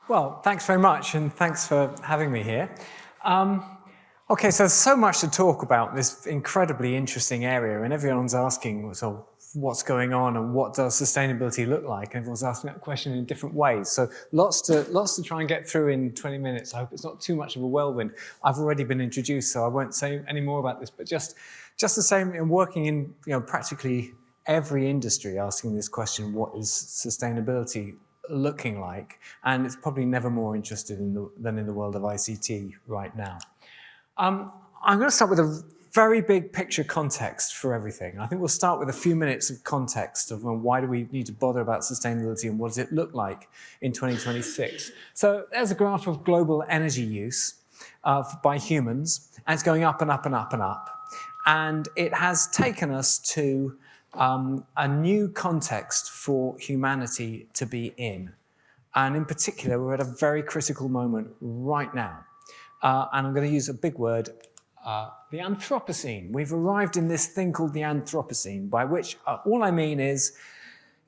Well, thanks very much, and thanks for having me here. Okay, so there's so much to talk about this incredibly interesting area, and everyone's asking, so what's going on and what does sustainability look like? And everyone's asking that question in different ways. So lots to try and get through in 20 minutes. I hope it's not too much of a whirlwind. I've already been introduced, so I won't say any more about this, but just the same, in working in practically every industry asking this question, what is sustainability looking like? And it's probably never more interested than in the world of ICT right now. I'm going to start with a very big picture context for everything. I think we'll start with a few minutes of context of why do we need to bother about sustainability and what does it look like in 2026. So there's a graph of global energy use by humans, and it's going up and up and up and up. And it has taken us to a new context for humanity to be in. And in particular, we're at a very critical moment right now. And I'm going to use a big word, the Anthropocene. We've arrived in this thing called the Anthropocene, by which all I mean is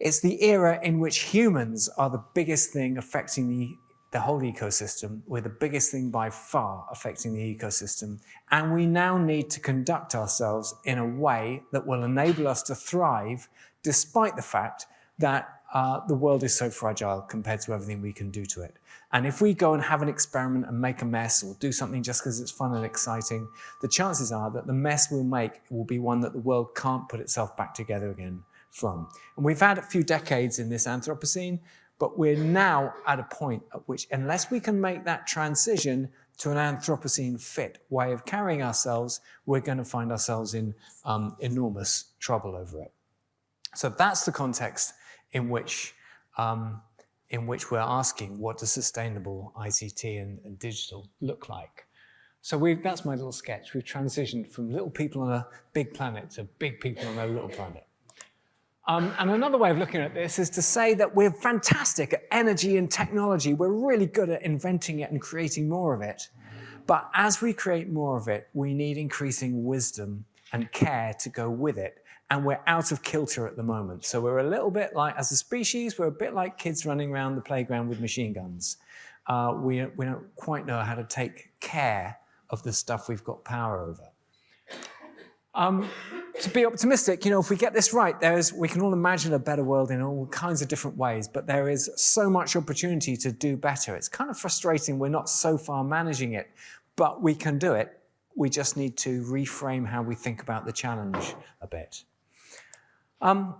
it's the era in which humans are the biggest thing affecting the whole ecosystem. We're the biggest thing by far affecting the ecosystem. And we now need to conduct ourselves in a way that will enable us to thrive despite the fact that the world is so fragile compared to everything we can do to it. And if we go and have an experiment and make a mess or do something just because it's fun and exciting, the chances are that the mess we'll make will be one that the world can't put itself back together again from. And we've had a few decades in this Anthropocene, but we're now at a point at which, unless we can make that transition to an Anthropocene fit way of carrying ourselves, we're going to find ourselves in enormous trouble over it. So that's the context in which we're asking, what does sustainable ICT and digital look like? So that's my little sketch. We've transitioned from little people on a big planet to big people on a little planet. And another way of looking at this is to say that we're fantastic at energy and technology. We're really good at inventing it and creating more of it. But as we create more of it, we need increasing wisdom and care to go with it. And we're out of kilter at the moment. So we're a little bit like, as a species, we're a bit like kids running around the playground with machine guns. We don't quite know how to take care of the stuff we've got power over. To be optimistic, if we get this right, we can all imagine a better world in all kinds of different ways, but there is so much opportunity to do better. It's kind of frustrating we're not so far managing it, but we can do it. We just need to reframe how we think about the challenge a bit. I'm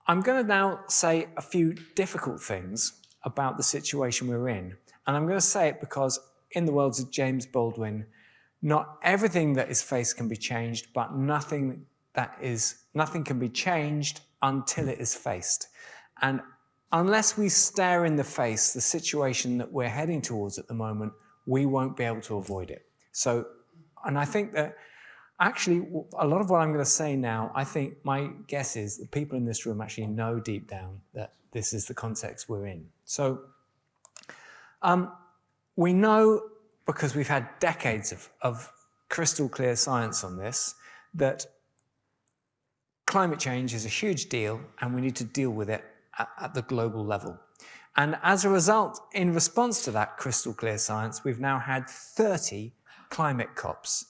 going to now say a few difficult things about the situation we're in. And I'm going to say it because, in the words of James Baldwin, not everything that is faced can be changed, but nothing can be changed until it is faced. And unless we stare in the face the situation that we're heading towards at the moment, we won't be able to avoid it. And I think that actually, a lot of what I'm going to say now, I think my guess is that people in this room actually know deep down that this is the context we're in. So we know, because we've had decades of crystal clear science on this, that climate change is a huge deal and we need to deal with it at the global level. And as a result, in response to that crystal clear science, we've now had 30 climate COPs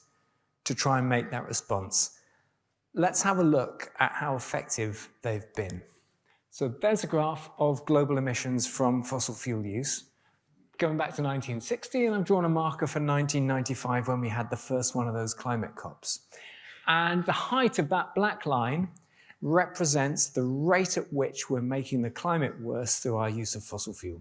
to try and make that response. Let's have a look at how effective they've been. So there's a graph of global emissions from fossil fuel use, going back to 1960, and I've drawn a marker for 1995 when we had the first one of those climate COPs. And the height of that black line represents the rate at which we're making the climate worse through our use of fossil fuel.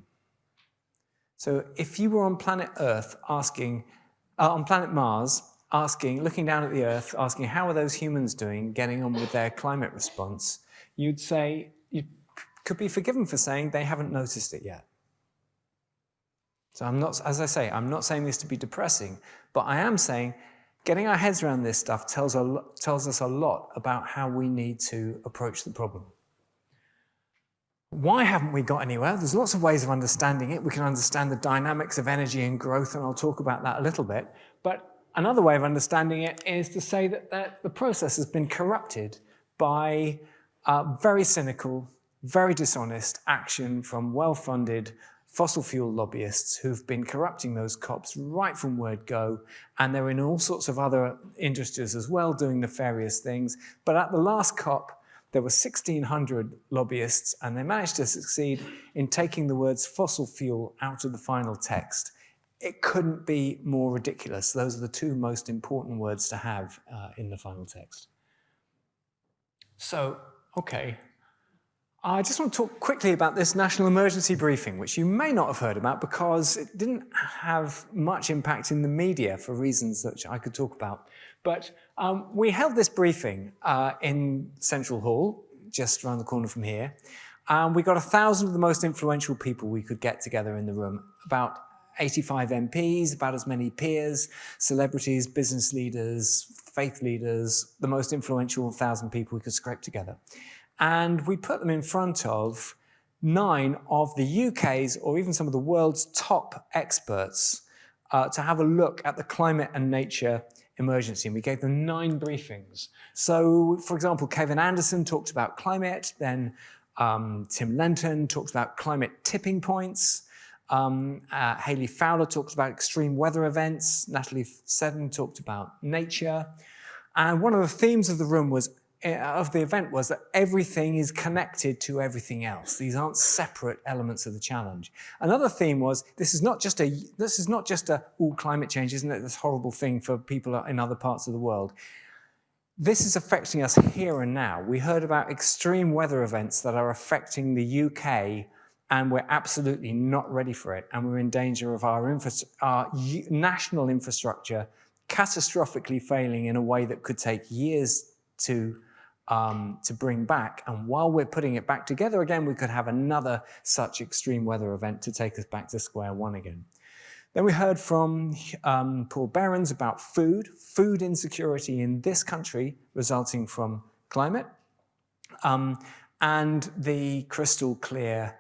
So if you were on planet Earth on planet Mars, looking down at the Earth, asking how are those humans doing, getting on with their climate response, you'd say, you could be forgiven for saying they haven't noticed it yet. So I'm not saying this to be depressing, but I am saying getting our heads around this stuff tells us a lot about how we need to approach the problem. Why haven't we got anywhere? There's lots of ways of understanding it. We can understand the dynamics of energy and growth, and I'll talk about that a little bit. But another way of understanding it is to say that the process has been corrupted by very cynical, very dishonest action from well-funded fossil fuel lobbyists who've been corrupting those COPs right from word go, and they're in all sorts of other industries as well doing nefarious things. But at the last COP, there were 1,600 lobbyists, and they managed to succeed in taking the words fossil fuel out of the final text. It couldn't be more ridiculous. Those are the two most important words to have in the final text. So, okay. I just want to talk quickly about this national emergency briefing, which you may not have heard about because it didn't have much impact in the media for reasons that I could talk about. But we held this briefing in Central Hall, just around the corner from here. We got 1,000 of the most influential people we could get together in the room, about 85 MPs, about as many peers, celebrities, business leaders, faith leaders, the most influential 1,000 people we could scrape together. And we put them in front of 9 of the UK's or even some of the world's top experts to have a look at the climate and nature emergency. And we gave them 9 briefings. So, for example, Kevin Anderson talked about climate, then Tim Lenton talked about climate tipping points, Hayley Fowler talked about extreme weather events, Natalie Seddon talked about nature. And one of the themes of the room was of the event was that everything is connected to everything else. These aren't separate elements of the challenge. Another theme was this is not just a climate change, isn't it this horrible thing for people in other parts of the world. This is affecting us here and now. We heard about extreme weather events that are affecting the UK, and we're absolutely not ready for it, and we're in danger of our national infrastructure catastrophically failing in a way that could take years to bring back. And while we're putting it back together again, we could have another such extreme weather event to take us back to square one again. Then we heard from Paul Behrens about food insecurity in this country resulting from climate, and the crystal clear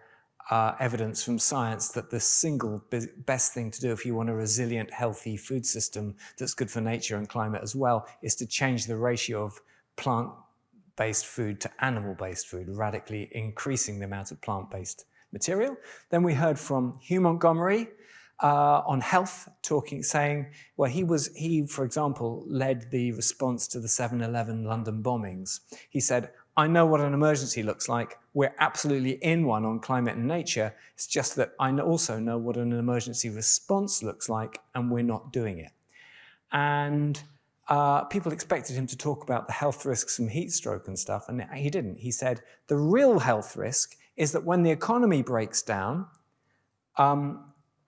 evidence from science that the single best thing to do if you want a resilient, healthy food system that's good for nature and climate as well is to change the ratio of plant-based food to animal-based food, radically increasing the amount of plant-based material. Then we heard from Hugh Montgomery on health, saying, well, he, for example, led the response to the 7/11 London bombings. He said, I know what an emergency looks like. We're absolutely in one on climate and nature. It's just that I also know what an emergency response looks like, and we're not doing it. And people expected him to talk about the health risks from heat stroke and stuff, and he didn't. He said, the real health risk is that when the economy breaks down,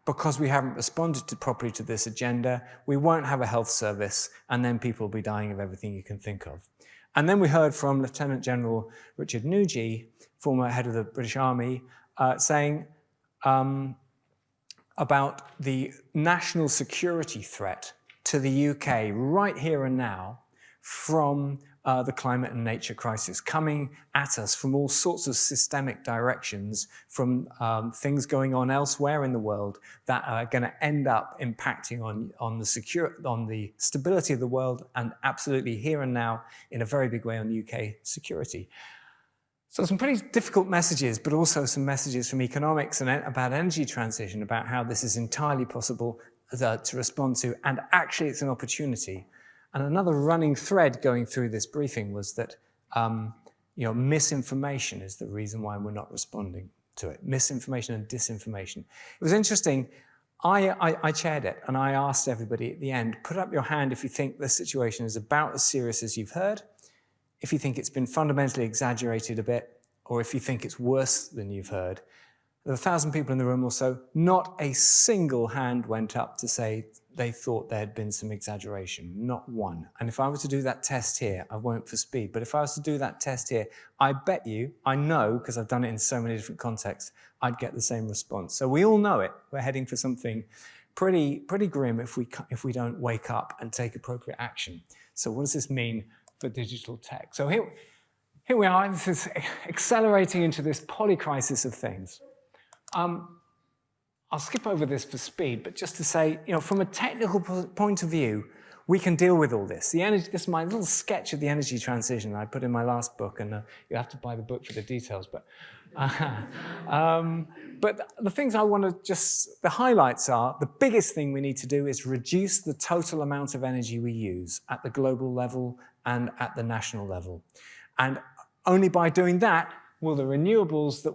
because we haven't responded properly to this agenda, we won't have a health service, and then people will be dying of everything you can think of. And then we heard from Lieutenant General Richard Nugee, former head of the British Army, saying about the national security threat to the UK right here and now from the climate and nature crisis, coming at us from all sorts of systemic directions, from things going on elsewhere in the world that are going to end up impacting on the stability of the world, and absolutely here and now in a very big way on UK security. So some pretty difficult messages, but also some messages from economics and about energy transition, about how this is entirely possible to respond to, and actually it's an opportunity. And another running thread going through this briefing was that misinformation is the reason why we're not responding to it. Misinformation and disinformation. It was interesting. I chaired it, and I asked everybody at the end, put up your hand if you think the situation is about as serious as you've heard, if you think it's been fundamentally exaggerated a bit, or if you think it's worse than you've heard. There were 1,000 people in the room or so. Not a single hand went up to say they thought there had been some exaggeration. Not one. And if I were to do that test here, I won't for speed, but if I was to do that test here, I bet you, I know, because I've done it in so many different contexts, I'd get the same response. So we all know it. We're heading for something pretty grim if we don't wake up and take appropriate action. So what does this mean for digital tech? So here we are. This is accelerating into this polycrisis of things. I'll skip over this for speed, but just to say, from a technical point of view, we can deal with all this. The energy, this is my little sketch of the energy transition I put in my last book, and you have to buy the book for the details. But the things I want to the highlights are, the biggest thing we need to do is reduce the total amount of energy we use at the global level and at the national level. And only by doing that will the renewables that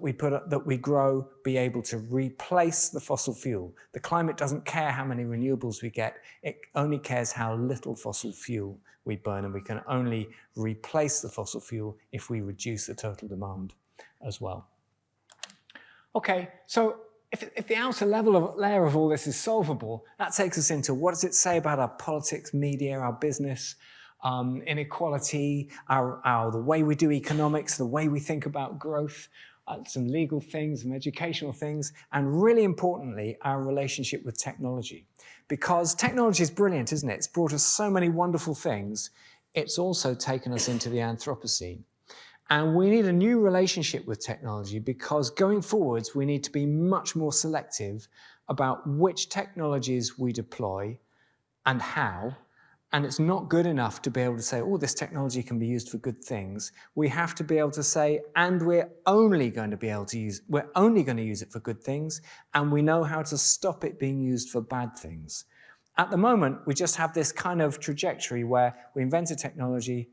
we grow be able to replace the fossil fuel. The climate doesn't care how many renewables we get, it only cares how little fossil fuel we burn, and we can only replace the fossil fuel if we reduce the total demand as well. Okay, so if the outer layer of all this is solvable, that takes us into what does it say about our politics, media, our business, inequality, the way we do economics, the way we think about growth, some legal things, some educational things, and really importantly, our relationship with technology. Because technology is brilliant, isn't it? It's brought us so many wonderful things. It's also taken us into the Anthropocene. And we need a new relationship with technology, because going forwards, we need to be much more selective about which technologies we deploy and how. And it's not good enough to be able to say, oh, this technology can be used for good things. We have to be able to say, and we're only going to use it for good things, and we know how to stop it being used for bad things. At the moment, we just have this kind of trajectory where we invent a technology,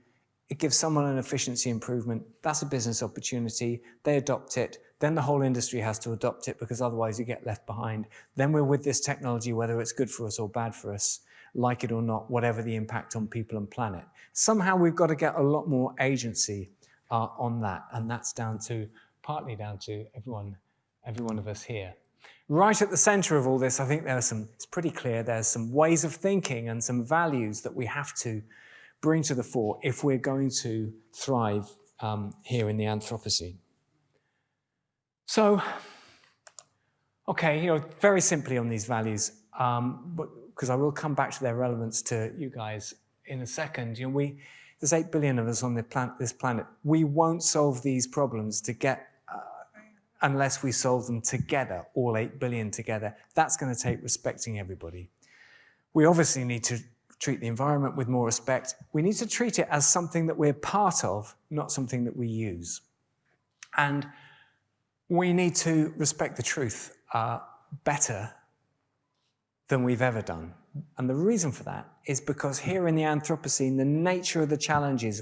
it gives someone an efficiency improvement, that's a business opportunity, they adopt it, then the whole industry has to adopt it because otherwise you get left behind. Then we're with this technology, whether it's good for us or bad for us, like it or not, whatever the impact on people and planet. Somehow we've got to get a lot more agency on that, and that's partly down to every one of us here. Right at the center of all this, I think it's pretty clear, there's some ways of thinking and some values that we have to bring to the fore if we're going to thrive here in the Anthropocene. So, okay, very simply on these values, because I will come back to their relevance to you guys in a second. There's 8 billion of us on this planet. We won't solve these problems unless we solve them together, all 8 billion together. That's going to take respecting everybody. We obviously need to treat the environment with more respect. We need to treat it as something that we're part of, not something that we use. And we need to respect the truth better than we've ever done. And the reason for that is because here in the Anthropocene, the nature of the challenges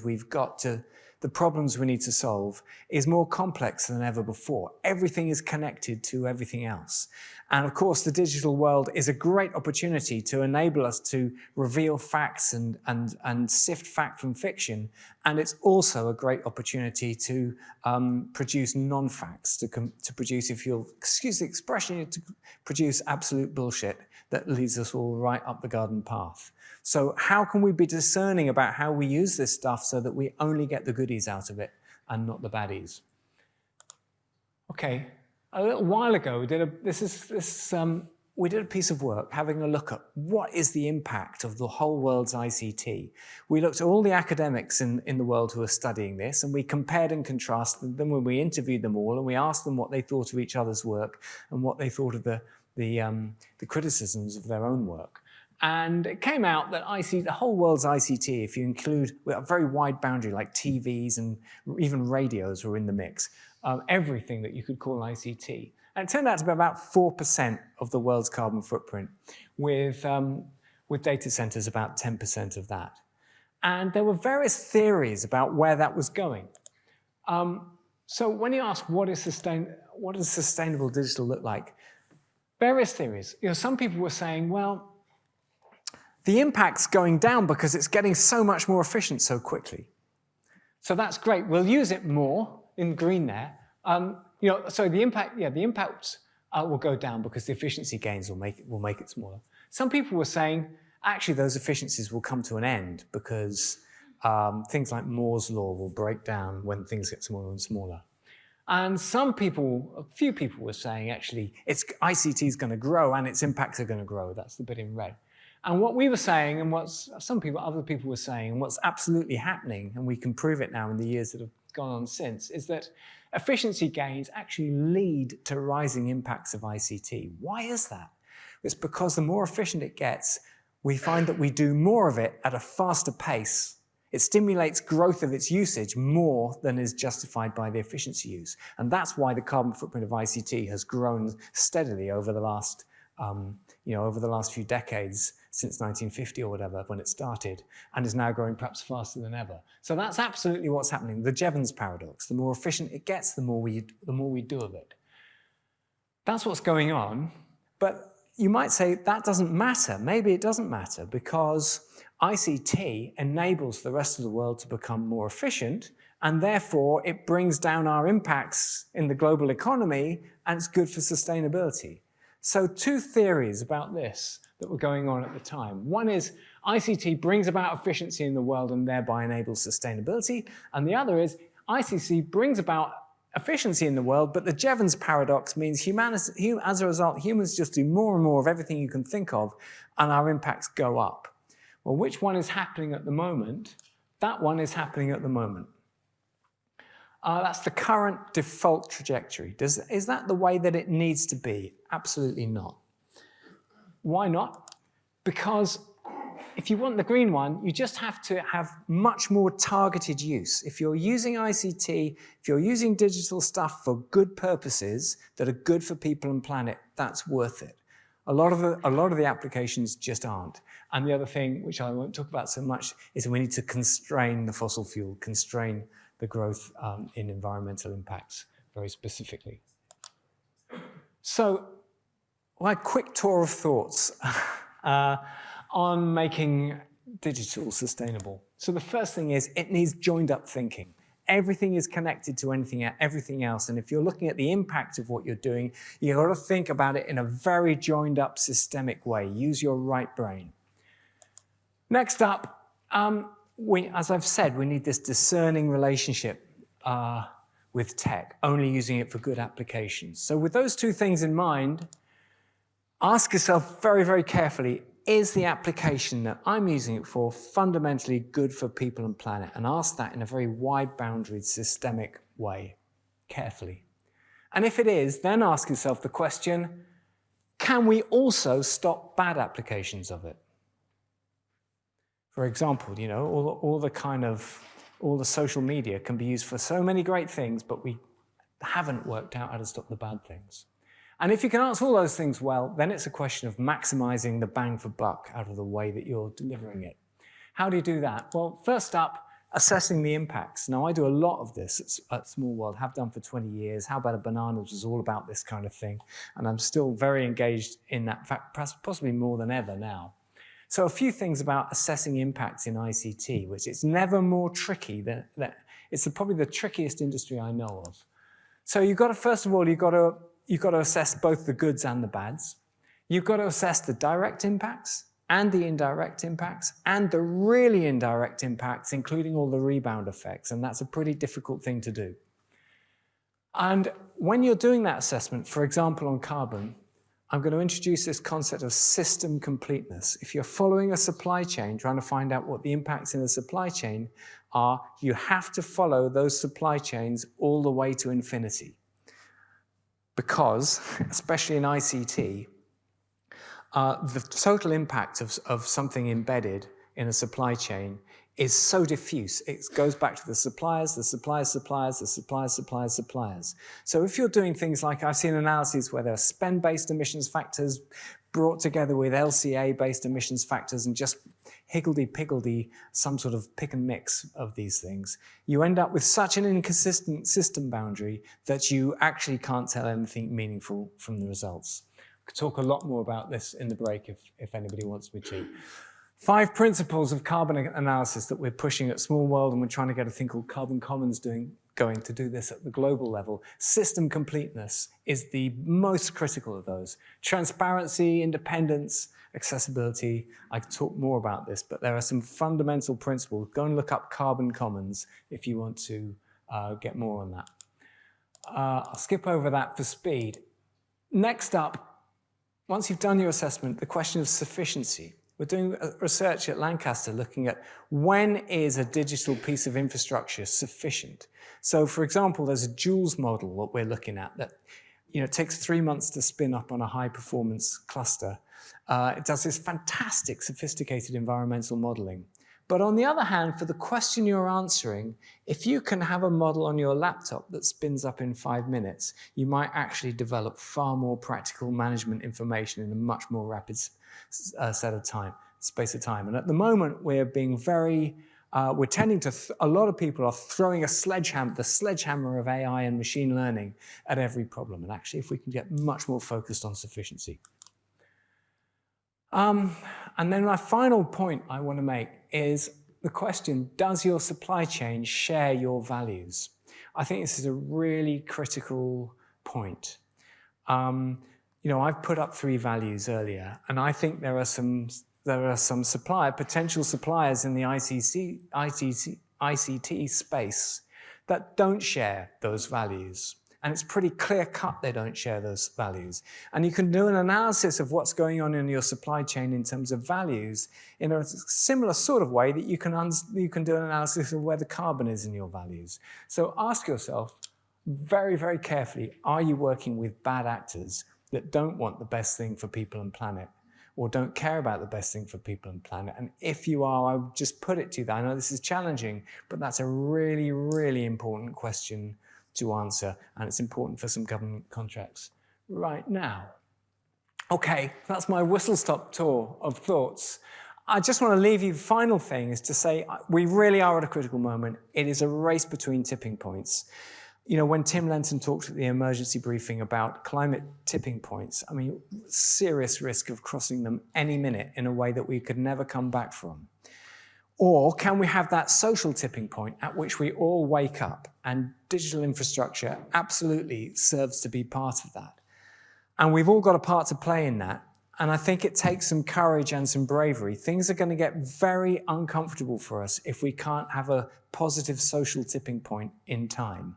the problems we need to solve is more complex than ever before. Everything is connected to everything else. And of course, the digital world is a great opportunity to enable us to reveal facts and sift fact from fiction. And it's also a great opportunity to produce non-facts, to produce, if you'll excuse the expression, to produce absolute bullshit that leads us all right up the garden path. So how can we be discerning about how we use this stuff so that we only get the goodies out of it and not the baddies? Okay, a little while ago, we did a piece of work having a look at what is the impact of the whole world's ICT. We looked at all the academics in the world who are studying this, and we compared and contrasted them when we interviewed them all, and we asked them what they thought of each other's work and what they thought of the criticisms of their own work. And it came out that the whole world's ICT, if you include a very wide boundary like TVs and even radios were in the mix, everything that you could call ICT. And it turned out to be about 4% of the world's carbon footprint, with data centers about 10% of that. And there were various theories about where that was going. So when you ask what does sustainable digital look like, various theories. Some people were saying, well, the impact's going down because it's getting so much more efficient so quickly. So that's great. We'll use it more in green there. So the impact will go down because the efficiency gains will make it smaller. Some people were saying, actually, those efficiencies will come to an end because things like Moore's law will break down when things get smaller and smaller. And a few people were saying, actually, ICT is going to grow and its impacts are going to grow. That's the bit in red. And what we were saying, and what other people were saying, and what's absolutely happening, and we can prove it now in the years that have gone on since, is that efficiency gains actually lead to rising impacts of ICT. Why is that? It's because the more efficient it gets, we find that we do more of it at a faster pace. It stimulates growth of its usage more than is justified by the efficiency use. And that's why the carbon footprint of ICT has grown steadily over the last, over the last few decades, since 1950 or whatever, when it started, and is now growing perhaps faster than ever. So that's absolutely what's happening. The Jevons paradox. The more efficient it gets, the more we do of it. That's what's going on. But you might say that doesn't matter. Maybe it doesn't matter, because ICT enables the rest of the world to become more efficient, and therefore it brings down our impacts in the global economy, and it's good for sustainability. So two theories about this that were going on at the time. One is ICT brings about efficiency in the world and thereby enables sustainability, and the other is ICT brings about efficiency in the world, but the Jevons paradox means as a result, humans just do more and more of everything you can think of, and our impacts go up. Well, which one is happening at the moment? That one is happening at the moment. That's the current default trajectory. Is that the way that it needs to be? Absolutely not. Why not? Because if you want the green one, you just have to have much more targeted use. If you're using ICT, if you're using digital stuff for good purposes that are good for people and planet, that's worth it. A lot of the applications just aren't. And the other thing, which I won't talk about so much, is that we need to constrain the fossil fuel, constrain the growth in environmental impacts very specifically. So, my quick tour of thoughts on making digital sustainable. So the first thing is it needs joined up thinking. Everything is connected to everything else. And if you're looking at the impact of what you're doing, you've got to think about it in a very joined up systemic way. Use your right brain. Next up, as I've said, we need this discerning relationship with tech, only using it for good applications. So with those two things in mind, ask yourself very, very carefully, is the application that I'm using it for fundamentally good for people and planet? And ask that in a very wide-boundaried, systemic way, carefully. And if it is, then ask yourself the question, can we also stop bad applications of it? For example, all the social media can be used for so many great things, but we haven't worked out how to stop the bad things. And if you can answer all those things well, then it's a question of maximizing the bang for buck out of the way that you're delivering it. How do you do that? Well, first up, assessing the impacts. Now, I do a lot of this at Small World, have done for 20 years. How About a Banana was all about this kind of thing. And I'm still very engaged in that, in fact, possibly more than ever now. So a few things about assessing impacts in ICT, which it's never more tricky. It's probably the trickiest industry I know of. So first of all, you've got to assess both the goods and the bads. You've got to assess the direct impacts and the indirect impacts and the really indirect impacts, including all the rebound effects. And that's a pretty difficult thing to do. And when you're doing that assessment, for example, on carbon, I'm going to introduce this concept of system completeness. If you're following a supply chain, trying to find out what the impacts in the supply chain are, you have to follow those supply chains all the way to infinity. Because, especially in ICT, the total impact of something embedded in a supply chain is so diffuse. It goes back to the suppliers, the suppliers' suppliers, the suppliers' suppliers' suppliers. So if you're doing things like, I've seen analyses where there are spend-based emissions factors brought together with LCA-based emissions factors and just higgledy-piggledy, some sort of pick and mix of these things, you end up with such an inconsistent system boundary that you actually can't tell anything meaningful from the results. I could talk a lot more about this in the break if anybody wants me to. 5 principles of carbon analysis that we're pushing at Small World, and we're trying to get a thing called Carbon Commons going to do this at the global level. System completeness is the most critical of those. Transparency, independence, accessibility. I could talk more about this, but there are some fundamental principles. Go and look up Carbon Commons if you want to get more on that. I'll skip over that for speed. Next up, once you've done your assessment, the question of sufficiency. We're doing research at Lancaster looking at when is a digital piece of infrastructure sufficient. So, for example, there's a Joules model that we're looking at that takes 3 months to spin up on a high-performance cluster. It does this fantastic, sophisticated environmental modeling. But on the other hand, for the question you're answering, if you can have a model on your laptop that spins up in 5 minutes, you might actually develop far more practical management information in a much more rapid space of time. And at the moment, we're being we're tending to, a lot of people are throwing the sledgehammer of AI and machine learning at every problem. And actually, if we can get much more focused on sufficiency. And then my final point I want to make is the question, does your supply chain share your values? I think this is a really critical point. I've put up 3 values earlier, and I think there are some potential suppliers in the ICT space that don't share those values. And it's pretty clear cut they don't share those values. And you can do an analysis of what's going on in your supply chain in terms of values in a similar sort of way that you can do an analysis of where the carbon is in your values. So ask yourself very, very carefully, are you working with bad actors that don't want the best thing for people and planet, or don't care about the best thing for people and planet? And if you are, I would just put it to you that I know this is challenging, but that's a really, really important question to answer, and it's important for some government contracts right now. Okay, that's my whistle-stop tour of thoughts. I just want to leave you, final thing is to say, we really are at a critical moment. It is a race between tipping points. When Tim Lenton talked at the emergency briefing about climate tipping points, I mean, serious risk of crossing them any minute in a way that we could never come back from. Or can we have that social tipping point at which we all wake up, and digital infrastructure absolutely serves to be part of that. And we've all got a part to play in that. And I think it takes some courage and some bravery. Things are going to get very uncomfortable for us if we can't have a positive social tipping point in time.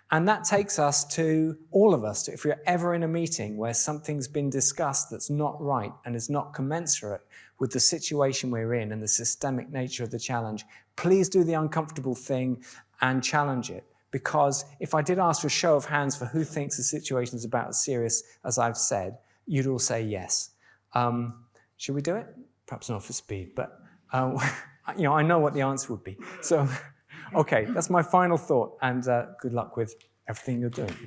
And that takes us to, all of us, if we're ever in a meeting where something's been discussed that's not right and is not commensurate with the situation we're in and the systemic nature of the challenge, please do the uncomfortable thing and challenge it. Because if I did ask for a show of hands for who thinks the situation is about as serious as I've said, you'd all say yes. Should we do it? Perhaps not for speed, but I know what the answer would be. So, okay, that's my final thought, and good luck with everything you're doing.